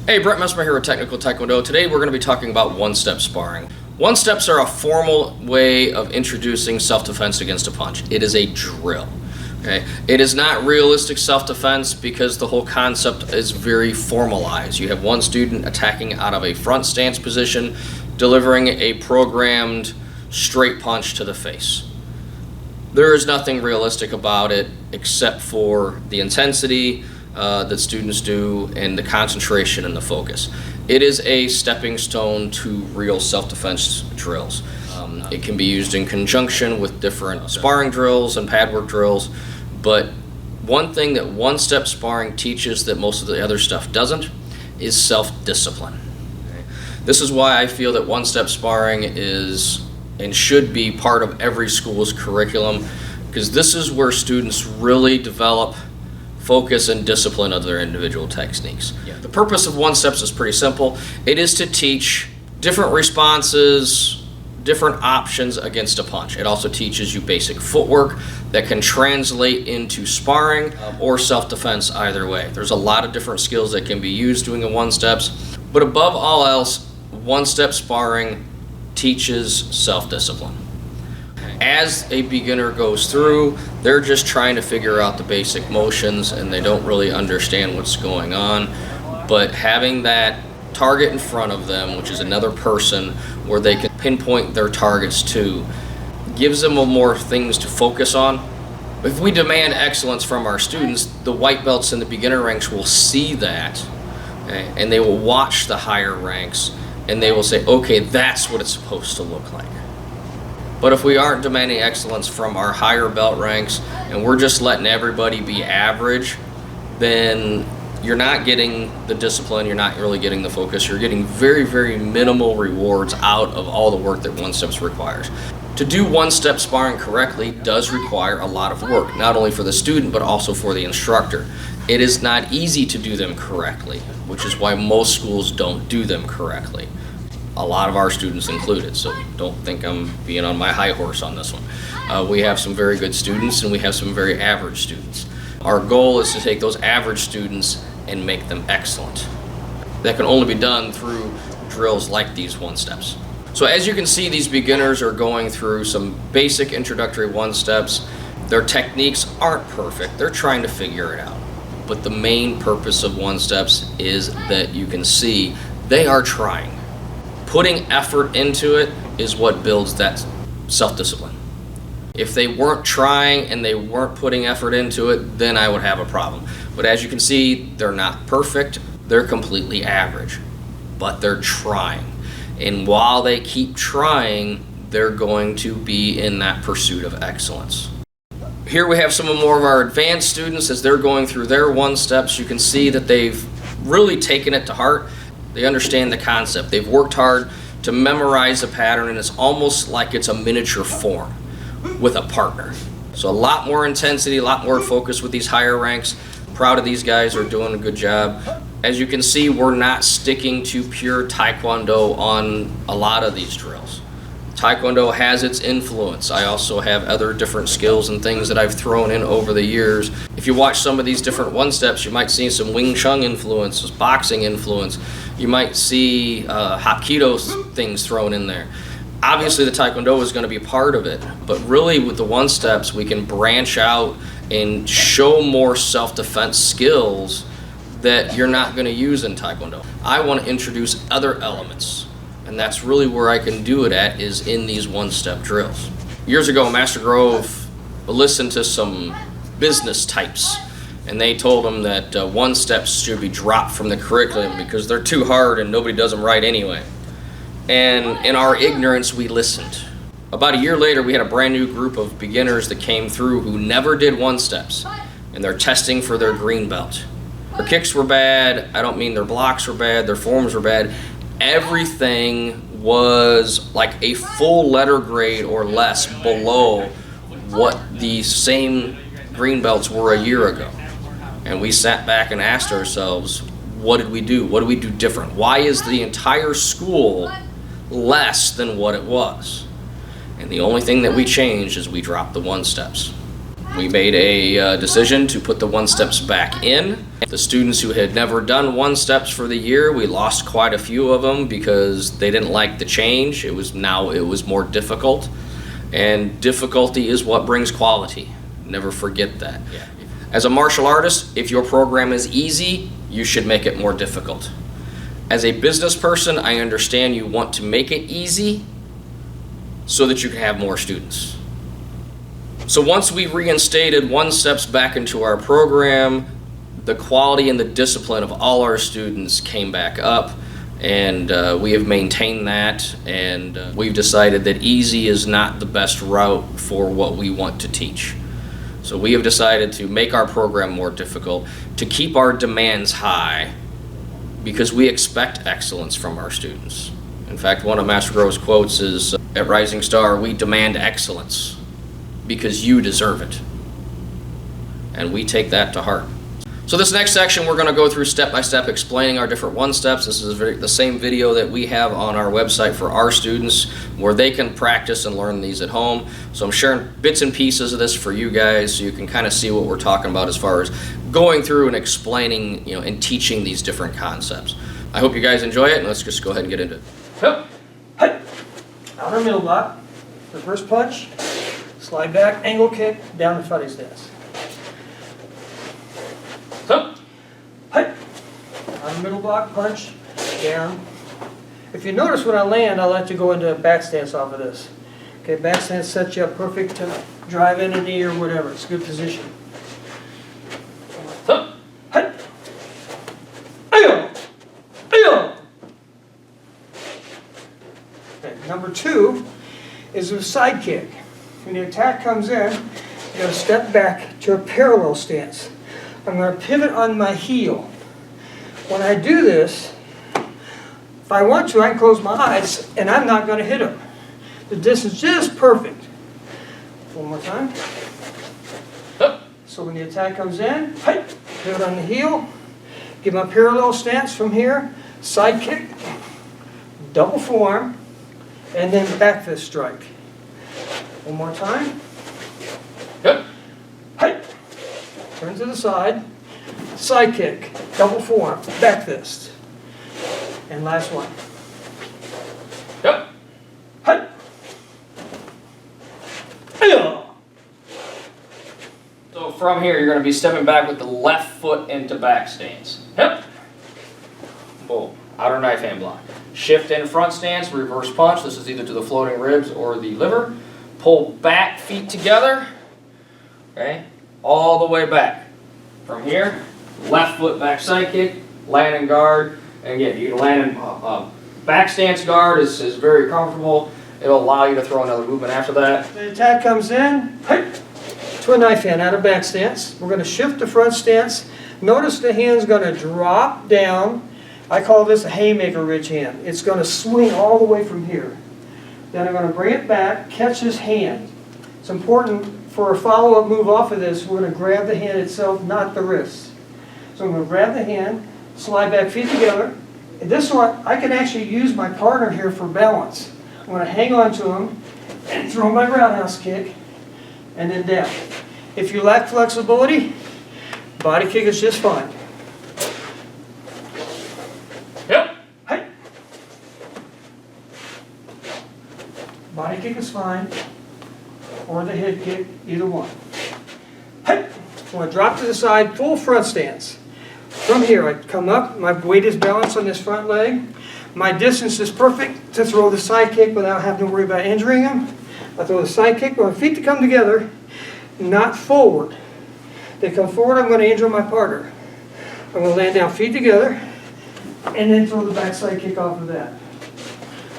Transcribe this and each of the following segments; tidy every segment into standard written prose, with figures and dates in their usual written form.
Hey, Brett Messmer here with Technical Taekwondo. Today we're going to be talking about one-step sparring. One-steps are a formal way of introducing self-defense against a punch. It is a drill. Okay? It is not realistic self-defense because the whole concept is very formalized. You have one student attacking out of a front stance position, delivering a programmed straight punch to the face. There is nothing realistic about it except for the intensity that students do and the concentration and the focus. It is a stepping stone to real self-defense drills. It can be used in conjunction with different sparring drills and pad work drills, but one thing that one-step sparring teaches that most of the other stuff doesn't is self-discipline. This is why I feel that one-step sparring is and should be part of every school's curriculum, because this is where students really develop focus and discipline of their individual techniques. The purpose of one-steps is pretty simple. It is to teach different responses, different options against a punch. It also teaches you basic footwork that can translate into sparring or self-defense either way. There's a lot of different skills that can be used doing a one-steps, but above all else, one-step sparring teaches self-discipline. As a beginner goes through, they're just trying to figure out the basic motions and they don't really understand what's going on. But having that target in front of them, which is another person where they can pinpoint their targets to, gives them more things to focus on. If we demand excellence from our students, the white belts in the beginner ranks will see that, okay, and they will watch the higher ranks and they will say, okay, that's what it's supposed to look like. But if we aren't demanding excellence from our higher belt ranks and we're just letting everybody be average, then you're not getting the discipline, you're not really getting the focus, you're getting very, very minimal rewards out of all the work that one-steps requires. To do one-step sparring correctly does require a lot of work, not only for the student but also for the instructor. It is not easy to do them correctly, which is why most schools don't do them correctly. A lot of our students included, so don't think I'm being on my high horse on this one. We have some very good students and we have some very average students. Our goal is to take those average students and make them excellent. That can only be done through drills like these one-steps. So as you can see, these beginners are going through some basic introductory one-steps. Their techniques aren't perfect, they're trying to figure it out. But the main purpose of one-steps is that you can see they are trying. Putting effort into it is what builds that self-discipline. If they weren't trying and they weren't putting effort into it, then I would have a problem. But as you can see, they're not perfect, they're completely average, but they're trying. And while they keep trying, they're going to be in that pursuit of excellence. Here we have some more of our advanced students as they're going through their one-steps. You can see that they've really taken it to heart. They understand the concept. They've worked hard to memorize the pattern, and it's almost like it's a miniature form with a partner. So a lot more intensity, a lot more focus with these higher ranks. Proud of these guys, are doing a good job. As you can see, we're not sticking to pure Taekwondo on a lot of these drills. Taekwondo has its influence. I also have other different skills and things that I've thrown in over the years. If you watch some of these different one-steps, you might see some Wing Chun influence, boxing influence. You might see Hapkido things thrown in there. Obviously the Taekwondo is going to be part of it, but really with the one-steps we can branch out and show more self-defense skills that you're not going to use in Taekwondo. I want to introduce other elements. And that's really where I can do it at, is in these one-step drills. Years ago, Master Grove listened to some business types, and they told him that one-steps should be dropped from the curriculum because they're too hard and nobody does them right anyway. And in our ignorance, we listened. About a year later, we had a brand new group of beginners that came through who never did one-steps, and they're testing for their green belt. Their kicks were bad. I don't mean their blocks were bad, their forms were bad. Everything was like a full letter grade or less below what the same green belts were a year ago. And we sat back and asked ourselves, what did we do? What do we do different? Why is the entire school less than what it was? And the only thing that we changed is we dropped the one-steps. We made a decision to put the one-steps back in. The students who had never done one-steps for the year, we lost quite a few of them because they didn't like the change. It was more difficult, and difficulty is what brings quality. Never forget that. Yeah. As a martial artist, if your program is easy, you should make it more difficult. As a business person, I understand you want to make it easy so that you can have more students. So once we reinstated one-steps back into our program, the quality and the discipline of all our students came back up, and we have maintained that, and we've decided that easy is not the best route for what we want to teach. So we have decided to make our program more difficult, to keep our demands high, because we expect excellence from our students. In fact, one of Master Grove's quotes is, at Rising Star, we demand excellence because you deserve it. And we take that to heart. So this next section, we're going to go through step by step explaining our different one-steps. This is the same video that we have on our website for our students where they can practice and learn these at home. So I'm sharing bits and pieces of this for you guys so you can kind of see what we're talking about as far as going through and explaining, and teaching these different concepts. I hope you guys enjoy it, and let's just go ahead and get into it. Yep. Hey. Outer middle block. Reverse punch. Slide back. Angle kick. Down to fighting stance. Up. Hey. Outer middle block. Punch. Down. If you notice when I land, I like to go into a back stance off of this. Okay, back stance sets you up perfect to drive in a knee or whatever. It's a good position. Up. Hey. Ayo. Ayo. Okay, number 2 is a side kick. When the attack comes in, you're going to step back to a parallel stance. I'm going to pivot on my heel. When I do this, if I want to, I can close my eyes, and I'm not going to hit him. The distance is just perfect. One more time. So when the attack comes in, pivot on the heel, give my parallel stance from here, side kick, double forearm, and then back fist strike. One more time. Turn to the side, side kick, double forearm, back fist. And last one. So from here, you're going to be stepping back with the left foot into back stance. Boom. Outer knife hand block. Shift in front stance, reverse punch. This is either to the floating ribs or the liver. Pull back, feet together. Okay, all the way back. From here, left foot back side kick, land and guard. And again, you can land in back stance guard is very comfortable. It'll allow you to throw another movement after that. The attack comes in, to a knife hand out of back stance. We're going to shift to front stance. Notice the hand's going to drop down. I call this a haymaker ridge hand. It's going to swing all the way from here. Then I'm going to bring it back, catch his hand. It's important for a follow-up move off of this, we're going to grab the hand itself, not the wrist. So I'm going to grab the hand, slide back, feet together. And this one, I can actually use my partner here for balance. I'm going to hang on to him and throw my roundhouse kick and then down. If you lack flexibility, body kick is just fine. Body kick is fine, or the head kick, either one. I want to drop to the side, full front stance. From here, I come up, my weight is balanced on this front leg. My distance is perfect to throw the side kick without having to worry about injuring him. I throw the side kick, with my feet to come together, not forward. They come forward, I'm going to injure my partner. I'm going to land down, feet together, and then throw the back side kick off of that.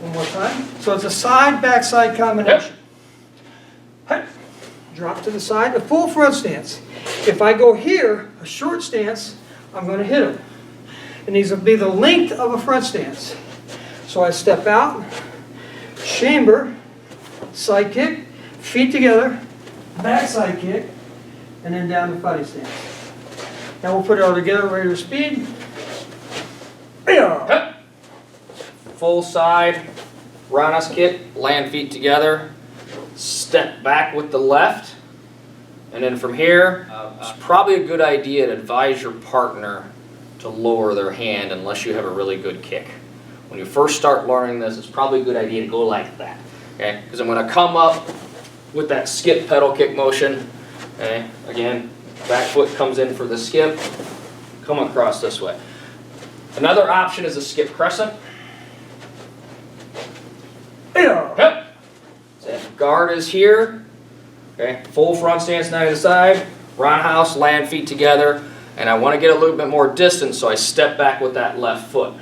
One more time. So it's a side-back-side combination. Drop to the side, a full front stance. If I go here, a short stance, I'm going to hit him. It needs to be the length of a front stance. So I step out, chamber, side kick, feet together, back side kick, and then down to fighting stance. Now we'll put it all together, regular speed. Full side, roundhouse kick, land feet together, step back with the left, And then from here, it's probably a good idea to advise your partner to lower their hand unless you have a really good kick. When you first start learning this, it's probably a good idea to go like that. Okay? Because I'm going to come up with that skip pedal kick motion. Okay? Again, back foot comes in for the skip. Come across this way. Another option is a skip crescent. Yep. So guard is here. Okay. Full front stance, 90 to side. Roundhouse, land feet together. And I want to get a little bit more distance, so I step back with that left foot.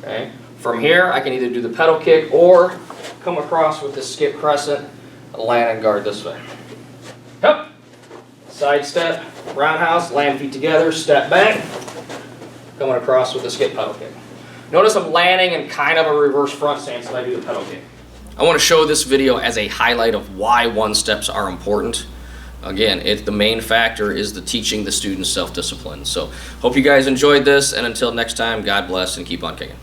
Okay. From here, I can either do the pedal kick or come across with the skip crescent and land and guard this way. Yep. Side step, roundhouse, land feet together, step back. Coming across with the skip pedal kick. Notice I'm landing in kind of a reverse front stance when I do the pedal kick. I want to show this video as a highlight of why one-steps are important. Again, the main factor is the teaching the students self-discipline. So hope you guys enjoyed this, and until next time, God bless and keep on kicking.